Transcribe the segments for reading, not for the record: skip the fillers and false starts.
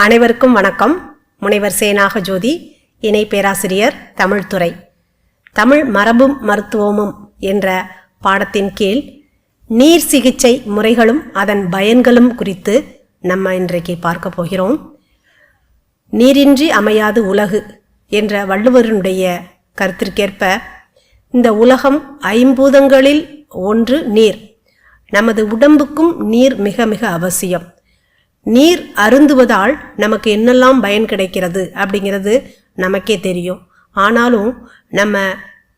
அனைவருக்கும் வணக்கம். முனைவர் சேனாக ஜோதி, இணை பேராசிரியர், தமிழ் துறை. தமிழ் மரபும் மருத்துவமும் என்ற பாடத்தின் கீழ் நீர் சிகிச்சை முறைகளும் அதன் பயன்களும் குறித்து நம்ம இன்றைக்கு பார்க்க போகிறோம். நீரின்றி அமையாது உலகு என்ற வள்ளுவருடைய கருத்திற்கேற்ப இந்த உலகம் ஐம்பூதங்களில் ஒன்று நீர். நமது உடம்புக்கும் நீர் மிக மிக அவசியம். நீர் அருந்துவதால் நமக்கு என்னெல்லாம் பயன் கிடைக்கிறது அப்படிங்கிறது நமக்கே தெரியும். ஆனாலும் நம்ம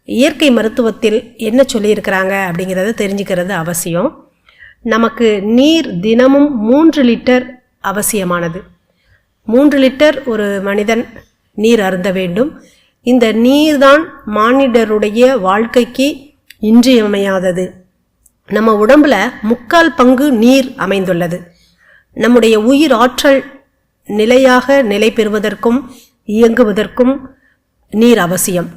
இயற்கை மருத்துவத்தில் என்ன சொல்லியிருக்கிறாங்க அப்படிங்கிறத தெரிஞ்சுக்கிறது அவசியம். நமக்கு நீர் தினமும் 3 லிட்டர் அவசியமானது. 3 லிட்டர் ஒரு மனிதன் நீர் அருந்த வேண்டும். இந்த நீர்தான் மானிடருடைய வாழ்க்கைக்கு இன்றியமையாதது. நம்ம உடம்புல 3/4 பங்கு நீர் அமைந்துள்ளது. நம்முடைய உயிர் ஆற்றல் நிலையாக நிலை பெறுவதற்கும் இயங்குவதற்கும் நீர் அவசியம்.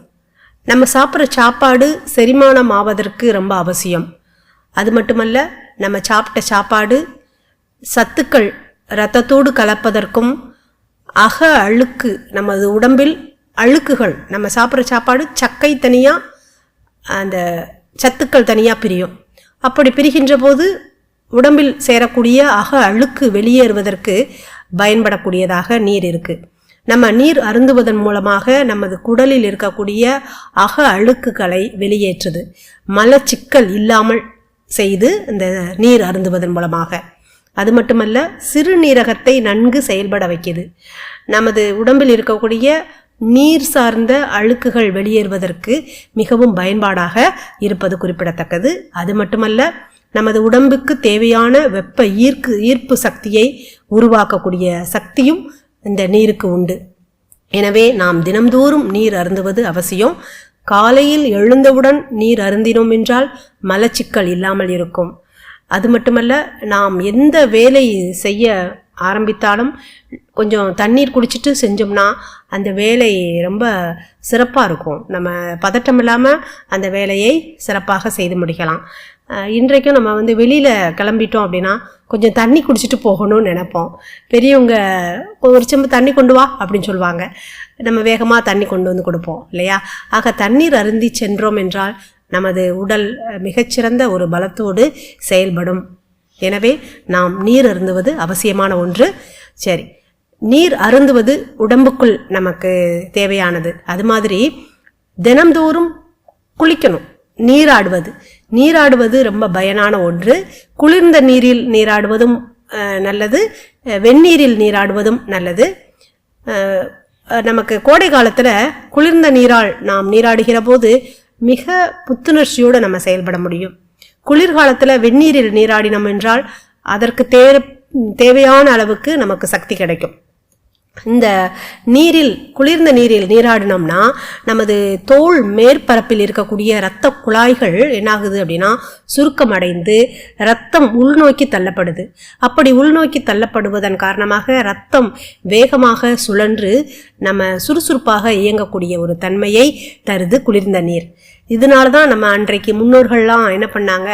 நம்ம சாப்பிட்ற சாப்பாடு செரிமானம் ஆவதற்கு ரொம்ப அவசியம். அது மட்டுமல்ல, நம்ம சாப்பிட்ட சாப்பாடு சத்துக்கள் இரத்தத்தோடு கலப்பதற்கும் அக அழுக்கு, நமது உடம்பில் அழுக்குகள், நம்ம சாப்பிட்ற சாப்பாடு சக்கை தனியாக அந்த சத்துக்கள் தனியாக பிரியும். அப்படி பிரிகின்ற போது உடம்பில் சேரக்கூடிய அக அழுக்கு வெளியேறுவதற்கு பயன்படக்கூடியதாக நீர் இருக்குது. நம்ம நீர் அருந்துவதன் மூலமாக நமது குடலில் இருக்கக்கூடிய அக அழுக்குகளை வெளியேற்றுது. மலச்சிக்கல் இல்லாமல் செய்து இந்த நீர் அருந்துவதன் மூலமாக. அது மட்டுமல்ல, சிறுநீரகத்தை நன்கு செயல்பட வைக்குது. நமது உடம்பில் இருக்கக்கூடிய நீர் சார்ந்த அழுக்குகள் வெளியேறுவதற்கு மிகவும் பயன்பாடாக இருப்பது குறிப்பிடத்தக்கது. அது மட்டுமல்ல, நமது உடம்புக்கு தேவையான வெப்ப ஈர்ப்பு சக்தியை உருவாக்கக்கூடிய சக்தியும் இந்த நீருக்கு உண்டு. எனவே நாம் தினம்தோறும் நீர் அருந்துவது அவசியம். காலையில் எழுந்தவுடன் நீர் அருந்தினோம் என்றால் மலச்சிக்கல் இல்லாமல் இருக்கும். அது மட்டுமல்ல, நாம் எந்த வேலை செய்ய ஆரம்பித்தாலும் கொஞ்சம் தண்ணீர் குடிச்சிட்டு செஞ்சோம்னா அந்த வேலை ரொம்ப சிறப்பாக இருக்கும். நம்ம பதட்டம் இல்லாமல் அந்த வேலையை சிறப்பாக செய்து முடிக்கலாம். இன்றைக்கும் நம்ம வெளியில் கிளம்பிட்டோம் அப்படின்னா கொஞ்சம் தண்ணி குடிச்சிட்டு போகணும்னு நினைப்போம். பெரியவங்க ஒரு செம்பு தண்ணி கொண்டு வா அப்படின்னு சொல்லுவாங்க. நம்ம வேகமாக தண்ணி கொண்டு வந்து கொடுப்போம் இல்லையா? ஆக தண்ணீர் அருந்தி சென்றோம் என்றால் நமது உடல் மிகச்சிறந்த ஒரு பலத்தோடு செயல்படும். எனவே நாம் நீர் அருந்துவது அவசியமான ஒன்று. சரி, நீர் அருந்துவது உடம்புக்குள் நமக்கு தேவையானது. அது மாதிரி தினம்தோறும் குளிக்கணும். நீராடுவது ரொம்ப பயனான ஒன்று. குளிர்ந்த நீரில் நீராடுவதும் நல்லது, வெந்நீரில் நீராடுவதும் நல்லது. நமக்கு கோடை காலத்தில் குளிர்ந்த நீரால் நாம் நீராடுகிற போது மிக புத்துணர்ச்சியோடு நம்ம செயல்பட முடியும். குளிர்காலத்தில் வெந்நீரில் நீராடினோம் என்றால் அதற்கு தேவையான அளவுக்கு நமக்கு சக்தி கிடைக்கும். இந்த குளிர்ந்த நீரில் நீராடினோம்னா நமது தோல் மேற்பரப்பில் இருக்கக்கூடிய இரத்த குழாய்கள் என்னாகுது அப்படின்னா சுருக்கமடைந்து இரத்தம் உள்நோக்கி தள்ளப்படுது. அப்படி உள்நோக்கி தள்ளப்படுவதன் காரணமாக இரத்தம் வேகமாக சுழன்று நம்ம சுறுசுறுப்பாக இயங்கக்கூடிய ஒரு தன்மையை தருது குளிர்ந்த நீர். இதனால தான் நம்ம அன்றைக்கு முன்னோர்கள்லாம் என்ன பண்ணாங்க,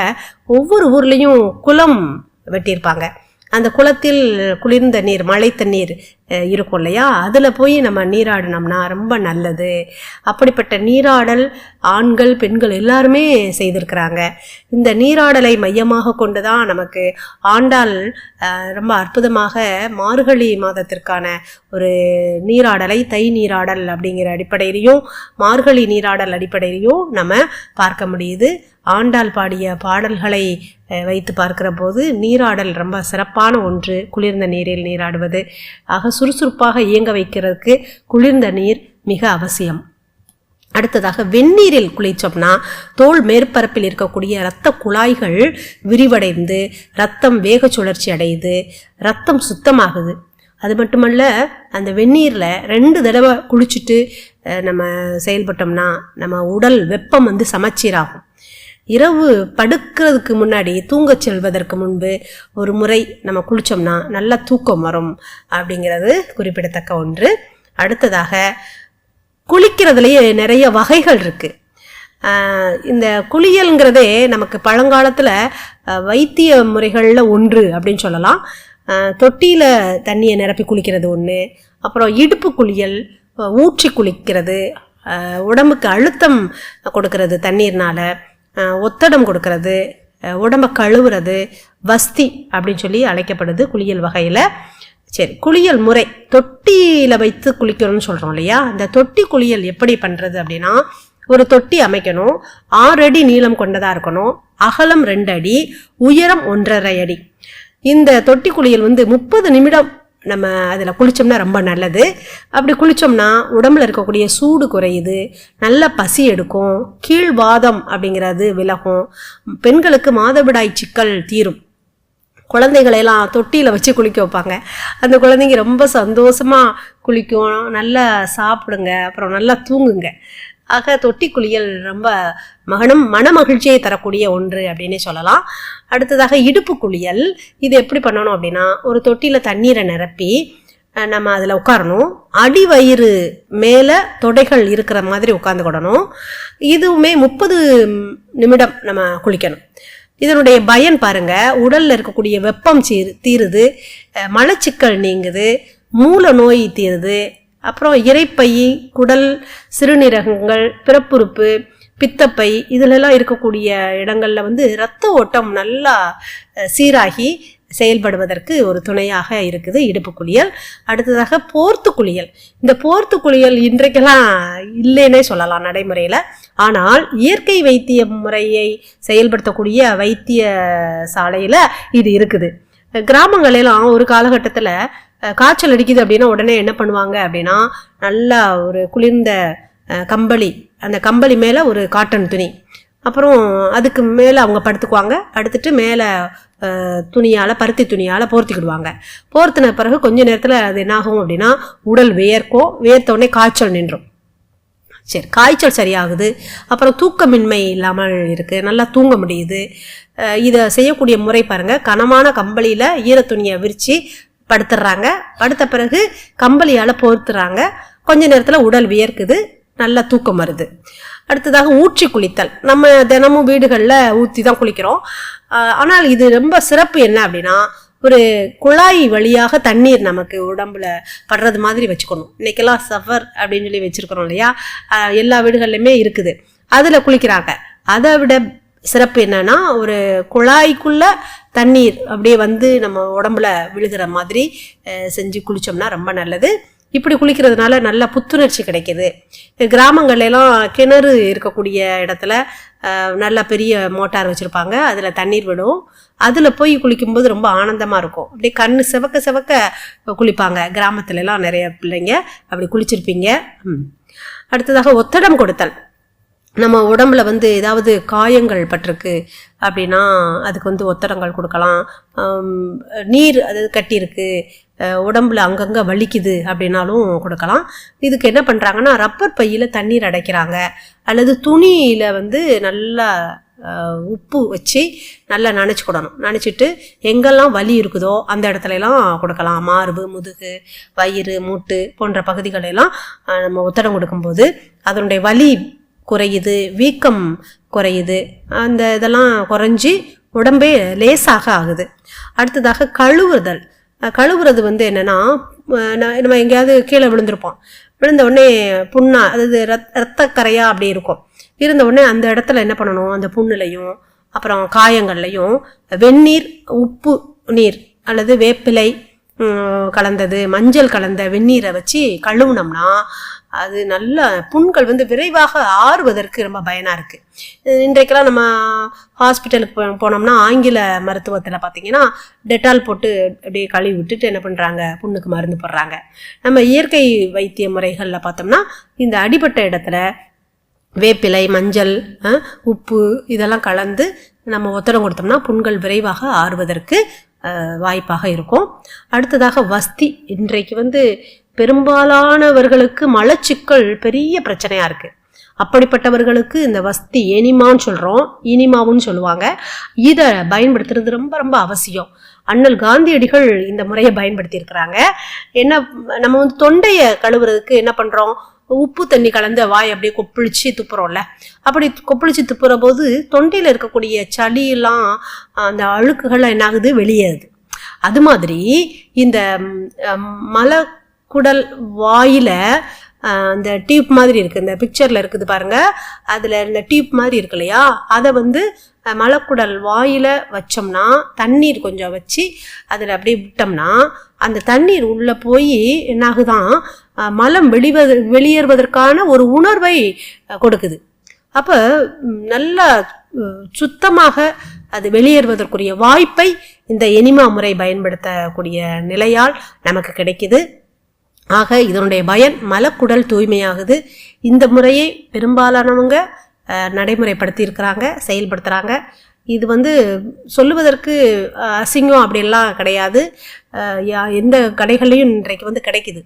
ஒவ்வொரு ஊர்லேயும் குளம் வெட்டியிருப்பாங்க. அந்த குளத்தில் குளிர்ந்த நீர், மழை தண்ணீர் இருக்கும் இல்லையா, அதில் போய் நம்ம நீராடினோம்னா ரொம்ப நல்லது. அப்படிப்பட்ட நீராடல் ஆண்கள் பெண்கள் எல்லாருமே செய்திருக்கிறாங்க. இந்த நீராடலை மையமாக கொண்டு தான் நமக்கு ஆண்டாள் ரொம்ப அற்புதமாக மார்கழி மாதத்திற்கான ஒரு நீராடலை தை நீராடல் அப்படிங்கிற அடிப்படையிலையும் மார்கழி நீராடல் அடிப்படையிலையும் நம்ம பார்க்க முடியுது. ஆண்டாள் பாடிய பாடல்களை வைத்து பார்க்கிற போது நீராடல் ரொம்ப சிறப்பான ஒன்று. குளிர்ந்த நீரில் நீராடுவது ஆக சுறுசுறுப்பாக இயங்க வைக்கிறதுக்கு குளிர்ந்த நீர் மிக அவசியம். அடுத்ததாக வெந்நீரில் குளித்தோம்னா தோல் மேற்பரப்பில் இருக்கக்கூடிய இரத்த குழாய்கள் விரிவடைந்து இரத்தம் வேக சுழற்சி அடையுது, இரத்தம் சுத்தமாகுது. அது மட்டுமல்ல, அந்த வெந்நீரில் 2 தடவை குளிச்சுட்டு நம்ம செயல்பட்டோம்னா நம்ம உடல் வெப்பம் சமச்சீராகும். இரவு படுக்கிறதுக்கு முன்னாடி, தூங்க செல்வதற்கு முன்பு ஒரு முறை நம்ம குளித்தோம்னா நல்ல தூக்கம் வரும் அப்படிங்கிறது குறிப்பிடத்தக்க ஒன்று. அடுத்ததாக குளிக்கிறதுலேயே நிறைய வகைகள் இருக்குது. இந்த குளியல்ங்கிறதே நமக்கு பழங்காலத்தில் வைத்திய முறைகளில் ஒன்று அப்படின்னு சொல்லலாம். தொட்டியில் தண்ணியை நிரப்பி குளிக்கிறது ஒன்று, அப்புறம் இடுப்பு குளியல், ஊற்றி குளிக்கிறது, உடம்புக்கு அழுத்தம் கொடுக்கறது தண்ணீர்னால், ஒத்தடம் கொடுக்கறது, உடம்பை கழுவுறது, வஸ்தி அப்படின்னு சொல்லி அழைக்கப்படுது குளியல் வகையில். சரி, குளியல் முறை தொட்டியில் வைத்து குளிக்கணும்னு சொல்கிறோம் இல்லையா? இந்த தொட்டி குளியல் எப்படி பண்ணுறது அப்படின்னா, ஒரு தொட்டி அமைக்கணும். 6 அடி நீளம் கொண்டதாக இருக்கணும், அகலம் 2 அடி, உயரம் 1.5 அடி. இந்த தொட்டி குளியல் 30 நிமிடம் நம்ம அதில் குளித்தோம்னா ரொம்ப நல்லது. அப்படி குளித்தோம்னா உடம்புல இருக்கக்கூடிய சூடு குறையுது, நல்ல பசி எடுக்கும், கீழ்வாதம் அப்படிங்கிறது விலகும், பெண்களுக்கு மாதவிடாய் சிக்கல் தீரும். குழந்தைகளெல்லாம் தொட்டியில் வச்சு குளிக்க வைப்பாங்க. அந்த குழந்தைங்க ரொம்ப சந்தோஷமாக குளிக்கும், நல்லா சாப்பிடுங்க, அப்புறம் நல்லா தூங்குங்க. ஆக தொட்டி குளியல் ரொம்ப மன மகிழ்ச்சியை தரக்கூடிய ஒன்று அப்படின்னே சொல்லலாம். அடுத்ததாக இடுப்பு குளியல். இது எப்படி பண்ணணும் அப்படின்னா, ஒரு தொட்டியில் தண்ணீரை நிரப்பி நம்ம அதில் உட்காரணும். அடி வயிறு மேலே தொடைகள் இருக்கிற மாதிரி உட்காந்துக்கிடணும். இதுவுமே 30 நிமிடம் நம்ம குளிக்கணும். இதனுடைய பயன் பாருங்க, உடல்ல இருக்கக்கூடிய வெப்பம் தீருது, மலச்சிக்கல் நீங்குது, மூல நோய் தீருது, அப்புறம் இரைப்பை, குடல், சிறுநீரகங்கள், பிறப்புறுப்பு, பித்தப்பை இதிலெல்லாம் இருக்கக்கூடிய இடங்கள்ல இரத்த ஓட்டம் நல்லா சீராகி செயல்படுவதற்கு ஒரு துணையாக இருக்குது இடுப்பு குளியல். அடுத்ததாக போர்த்து குளியல். இந்த போர்த்து குளியல் இன்றைக்கெல்லாம் இல்லைன்னே சொல்லலாம் நடைமுறையில். ஆனால் இயற்கை வைத்திய முறையை செயல்படுத்தக்கூடிய வைத்திய சாலையில் இது இருக்குது. கிராமங்களெல்லாம் ஒரு காலகட்டத்தில் காய்ச்சல் அடிக்குது அப்படின்னா உடனே என்ன பண்ணுவாங்க அப்படின்னா, நல்லா ஒரு குளிர்ந்த கம்பளி, அந்த கம்பளி மேலே ஒரு காட்டன் துணி, அப்புறம் அதுக்கு மேலே அவங்க படுத்துக்குவாங்க. படுத்துட்டு மேலே துணியால், பருத்தி துணியால் போர்த்திக்கிடுவாங்க. போர்த்தின பிறகு கொஞ்ச நேரத்தில் அது என்னாகும் அப்படின்னா, உடல் வேர்க்கும், வேர்த்தோடனே காய்ச்சல் நின்றும். சரி, காய்ச்சல் சரியாகுது. அப்புறம் தூக்கமின்மை இல்லாமல் இருக்குது, நல்லா தூங்க முடியுது. இதை செய்யக்கூடிய முறை பாருங்கள், கனமான கம்பளியில் ஈரத்துணியை விரித்து படுத்துடுறாங்க. படுத்த பிறகு கம்பளியால் போர்த்துறாங்க. கொஞ்ச நேரத்தில் உடல் வியர்க்குது, நல்லா தூக்கம் வருது. அடுத்ததாக ஊற்றி குளித்தல். நம்ம தினமும் வீடுகளில் ஊற்றி தான் குளிக்கிறோம். ஆனால் இது ரொம்ப சிறப்பு என்ன அப்படின்னா, ஒரு குழாய் வழியாக தண்ணீர் நமக்கு உடம்புல படுறது மாதிரி வச்சுக்கணும். இன்னைக்கெல்லாம் சஃபர் அப்படின்னு சொல்லி வச்சுருக்கிறோம் இல்லையா, எல்லா வீடுகள்லையுமே இருக்குது, அதில் குளிக்கிறாங்க. அதை விட சிறப்பு என்னன்னா, ஒரு குழாய்க்குள்ள தண்ணீர் அப்படியே நம்ம உடம்புல விழுகிற மாதிரி செஞ்சு குளித்தோம்னா ரொம்ப நல்லது. இப்படி குளிக்கிறதுனால நல்ல புத்துணர்ச்சி கிடைக்கிது. கிராமங்கள்லாம் கிணறு இருக்கக்கூடிய இடத்துல நல்ல பெரிய மோட்டார் வச்சுருப்பாங்க, அதில் தண்ணீர் விடும். அதில் போய் குளிக்கும்போது ரொம்ப ஆனந்தமாக இருக்கும். அப்படியே கண்ணு செவக்க செவக்க குளிப்பாங்க. கிராமத்துலலாம் நிறைய பிள்ளைங்க அப்படி குளிச்சிருப்பீங்க. அடுத்ததாக ஒத்தடம் கொடுத்தல். நம்ம உடம்புல ஏதாவது காயங்கள் பட்டிருக்கு அப்படின்னா அதுக்கு ஒத்தடங்கள் கொடுக்கலாம். நீர் அது கட்டியிருக்கு, உடம்புல அங்கங்கே வலிக்குது அப்படின்னாலும் கொடுக்கலாம். இதுக்கு என்ன பண்ணுறாங்கன்னா, ரப்பர் பையில் தண்ணீர் அடைக்கிறாங்க, அல்லது துணியில் நல்லா உப்பு வச்சு நல்லா நனைச்சிக்கிடணும். நனைச்சிட்டு எங்கெல்லாம் வலி இருக்குதோ அந்த இடத்துலலாம் கொடுக்கலாம். மார்பு, முதுகு, வயிறு, மூட்டு போன்ற பகுதிகளெல்லாம் நம்ம ஒத்தடம் கொடுக்கும்போது அதனுடைய வலி குறையுது, வீக்கம் குறையுது, அந்த இதெல்லாம் குறைஞ்சி உடம்பே லேசாக ஆகுது. அடுத்ததாக கழுவுதல். கழுவுறது என்னென்னா, நம்ம எங்கேயாவது கீழே விழுந்திருப்போம், விழுந்த உடனே புண்ணா, அதாவது ரத்தக்கரையா அப்படி இருக்கும். இருந்த உடனே அந்த இடத்துல என்ன பண்ணணும், அந்த புண்ணுலையும் அப்புறம் காயங்கள்லையும் வெந்நீர், உப்பு நீர் அல்லது வேப்பிலை கலந்தது, மஞ்சள் கலந்த வெந்நீரை வச்சு கழுவுனோம்னா அது நல்ல புண்கள் விரைவாக ஆறுவதற்கு ரொம்ப பயனாக இருக்குது. இன்றைக்கெல்லாம் நம்ம ஹாஸ்பிட்டலுக்கு போனோம்னா ஆங்கில மருத்துவத்தில் பார்த்திங்கன்னா டெட்டால் போட்டு அப்படியே கழுவி விட்டுட்டு என்ன பண்ணுறாங்க, புண்ணுக்கு மருந்து போடுறாங்க. நம்ம இயற்கை வைத்திய முறைகளில் பார்த்தோம்னா இந்த அடிபட்ட இடத்துல வேப்பிலை, மஞ்சள், உப்பு இதெல்லாம் கலந்து நம்ம ஒத்தடம் கொடுத்தோம்னா புண்கள் விரைவாக ஆறுவதற்கு வாய்ப்பாக இருக்கும். அடுத்ததாக வஸ்தி. இன்றைக்கு பெரும்பாலானவர்களுக்கு மலச்சிக்கல் பெரிய பிரச்சனையாக இருக்குது. அப்படிப்பட்டவர்களுக்கு இந்த வஸ்தி, எனிமான்னு சொல்கிறோம், இனிமாவுன்னு சொல்லுவாங்க, இதை பயன்படுத்துறது ரொம்ப ரொம்ப அவசியம். அண்ணல் காந்தியடிகள் இந்த முறையை பயன்படுத்தி இருக்கிறாங்க. என்ன, நம்ம தொண்டையை கழுவுறதுக்கு என்ன பண்ணுறோம், உப்பு தண்ணி கலந்து வாய் அப்படியே கொப்பளிச்சு துப்புறோம்ல, அப்படி கொப்பளிச்சு துப்புற போது தொண்டையில் இருக்கக்கூடிய சளியெல்லாம், அந்த அழுக்குகள்லாம் என்ன ஆகுது, வெளியேறுது. அது மாதிரி இந்த மலக்குடல் வாயில அந்த டியூப் மாதிரி இருக்குது, இந்த பிக்சரில் இருக்குது பாருங்கள், அதில் இந்த டியூப் மாதிரி இருக்கு இல்லையா, அதை மலக்குடல் வாயில வச்சோம்னா தண்ணீர் கொஞ்சம் வச்சு அதில் அப்படியே விட்டோம்னா அந்த தண்ணீர் உள்ளே போய் என்னாகுதான் மலம் வெளியேறுவதற்கான ஒரு உணர்வை கொடுக்குது. அப்போ நல்லா சுத்தமாக அது வெளியேறுவதற்குரிய வாய்ப்பை இந்த எனிமா முறை பயன்படுத்தக்கூடிய நிலையால் நமக்கு கிடைக்குது. ஆக இதனுடைய பயன் மலக்குடல் தூய்மையாகுது. இந்த முறையை பெரும்பாலானவங்க நடைமுறைப்படுத்தியிருக்கிறாங்க, செயல்படுத்துகிறாங்க. இது சொல்லுவதற்கு அசிங்கம் அப்படிலாம் கிடையாது. எந்த கடைகள்லையும் இன்றைக்கு கிடைக்குது.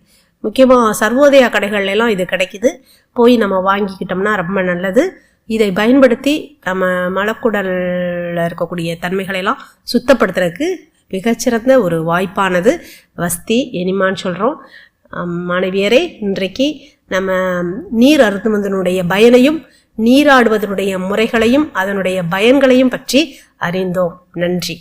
முக்கியமாக சர்வோதயா கடைகள்லாம் இது கிடைக்குது. போய் நம்ம வாங்கிக்கிட்டோம்னா ரொம்ப நல்லது. இதை பயன்படுத்தி நம்ம மலக்குடலில் இருக்கக்கூடிய தன்மைகளெல்லாம் சுத்தப்படுத்துறதுக்கு மிகச்சிறந்த ஒரு வாய்ப்பானது வஸ்தி எனிமான்னு சொல்கிறோம். மாணவியரே, இன்றைக்கு நம்ம நீர் அருந்துவதனுடைய பயனையும் நீராடுவதனுடைய முறைகளையும் அதனுடைய பயன்களையும் பற்றி அறிந்தோம். நன்றி.